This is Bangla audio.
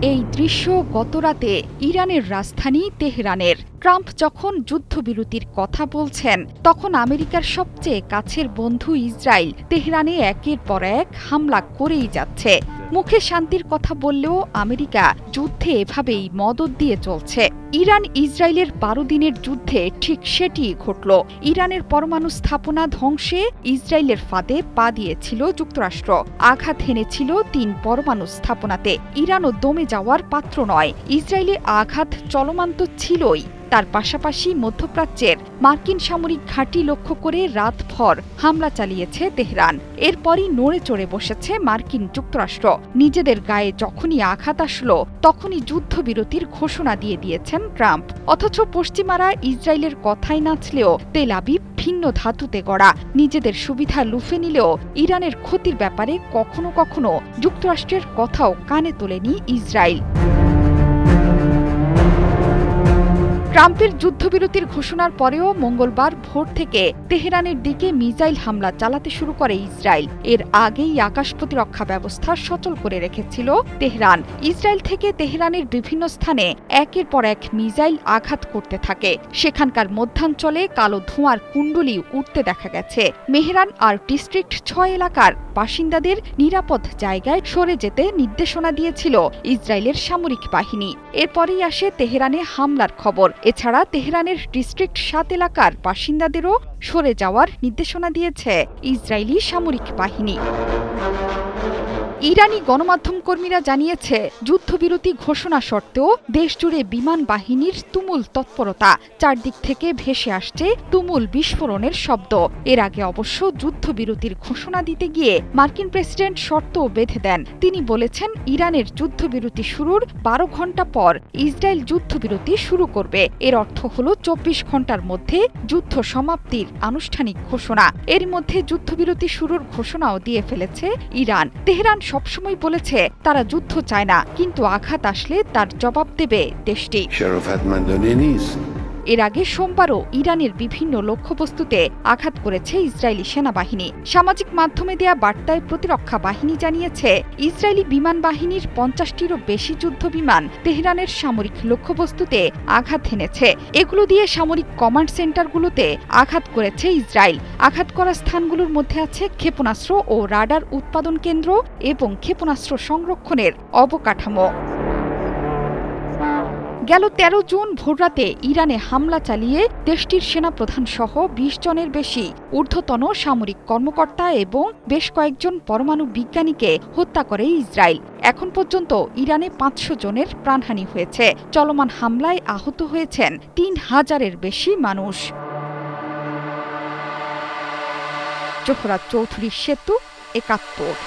এই দৃশ্য গতরাতে ইরানের রাজধানী তেহরানের। ট্রাম্প যখন যুদ্ধবিরতির কথা বলছেন, তখন আমেরিকার সবচেয়ে কাছের বন্ধু ইসরায়েল তেহরানে একের পর এক হামলা করেই যাচ্ছে। মুখে শান্তির কথা বললেও আমেরিকা যুদ্ধে এভাবেই মদদ দিয়ে চলছে। ইরান ইসরায়েলের 12 দিনের যুদ্ধে ঠিক সেটিই ঘটল। ইরানের পরমাণু স্থাপনা ধ্বংসে ইসরায়েলের ফাঁদে পা দিয়েছিল যুক্তরাষ্ট্র। আঘাত হেনেছিল 3 পরমাণু স্থাপনাতে। ইরানও দমে যাওয়ার পাত্র নয়। ইসরায়েলে আঘাত চলমান তো ছিলই, তার পাশাপাশি মধ্যপ্রাচ্যের মার্কিন সামরিক ঘাঁটি লক্ষ্য করে রাতভর হামলা চালিয়েছে তেহরান। এরপরই নড়ে চড়ে বসেছে মার্কিন যুক্তরাষ্ট্র। নিজেদের গায়ে যখনই আঘাত আসলো, তখনই যুদ্ধবিরতির ঘোষণা দিয়ে দিয়েছেন ট্রাম্প। অথচ পশ্চিমারা ইসরায়েলের কথাই নাচলেও তেল আবিব ভিন্ন ধাতুতে গড়া। নিজেদের সুবিধা লুফে নিলেও ইরানের ক্ষতির ব্যাপারে কখনো কখনো যুক্তরাষ্ট্রের কথাও কানে তোলেনি ইসরায়েল। ট্রাম্পের যুদ্ধবিরতির ঘোষণার পরেও মঙ্গলবার ভোর থেকে তেহরানের দিকে মিসাইল হামলা চালাতে শুরু করে ইসরায়েল। এর আগেই আকাশ প্রতিরক্ষা ব্যবস্থা সচল করে রেখেছিল তেহরান। ইসরায়েল থেকে তেহরানের বিভিন্ন স্থানে একের পর এক মিসাইল আঘাত করতে থাকে। সেখানকার মধ্যাঞ্চলে কালো ধোঁয়ার কুণ্ডলী উঠতে দেখা গেছে। মেহরান আর ডিস্ট্রিক্ট 6 এলাকার বাসিন্দাদের নিরাপদ জায়গায় সরে যেতে নির্দেশনা দিয়েছিল ইসরায়েলের সামরিক বাহিনী। এরপরেই আসে তেহরানে হামলার খবর। এছাড়া তেহরানের ডিস্ট্রিক্ট 7 এলাকার বাসিন্দাদেরও সরে যাওয়ার নির্দেশনা দিয়েছে ইসরায়েলি সামরিক বাহিনী। ইরানি গণমাধ্যম কর্মীরা জানিয়েছে, যুদ্ধবিরতি ঘোষণা সত্ত্বেও দেশজুড়ে বিমান বাহিনীর তুমুল তৎপরতা। চারদিক থেকে ভেসে আসছে তুমুল বিস্ফোরণের শব্দ। এর আগে অবশ্য যুদ্ধবিরতির ঘোষণা দিতে গিয়ে মার্কিন প্রেসিডেন্ট শর্তও বেঁধে দেন। তিনি বলেছেন, ইরানের যুদ্ধবিরতি শুরুর 12 ঘণ্টা পর ইসরায়েল যুদ্ধবিরতি শুরু করবে। এর অর্থ হল 24 ঘণ্টার মধ্যে যুদ্ধ সমাপ্তির আনুষ্ঠানিক ঘোষণা। এর মধ্যে যুদ্ধবিরতি শুরুর ঘোষণাও দিয়ে ফেলেছে ইরান। তেহরান সবসময় বলেছে তারা যুদ্ধ চায় না, কিন্তু আঘাত আসলে তার জবাব দেবে দেশটি। এর আগে সোমবারও ইরানের বিভিন্ন লক্ষ্যবস্তুতে আঘাত করেছে ইসরায়েলি সেনাবাহিনী। সামাজিক মাধ্যমে দেয়া বার্তায় প্রতিরক্ষা বাহিনী জানিয়েছে, ইসরায়েলি বিমান বাহিনীর 50টিরও বেশি যুদ্ধ বিমান তেহরানের সামরিক লক্ষ্যবস্তুতে আঘাত হেনেছে। এগুলো দিয়ে সামরিক কমান্ড সেন্টারগুলোতে আঘাত করেছে ইসরায়েল। আঘাত করা স্থানগুলোর মধ্যে আছে ক্ষেপণাস্ত্র ও রাডার উৎপাদন কেন্দ্র এবং ক্ষেপণাস্ত্র সংরক্ষণের অবকাঠামো। গেল 13 জুন ভোররাতে ইরানে হামলা চালিয়ে দেশটির সেনাপ্রধান সহ 20 জনের বেশি ঊর্ধ্বতন সামরিক কর্মকর্তা এবং বেশ কয়েকজন পরমাণু বিজ্ঞানীকে হত্যা করে ইসরায়েল। এখন পর্যন্ত ইরানে 500 জনের প্রাণহানি হয়েছে। চলমান হামলায় আহত হয়েছেন 3000-এর বেশি মানুষ। জোহরা চৌধুরী সেতু, 71।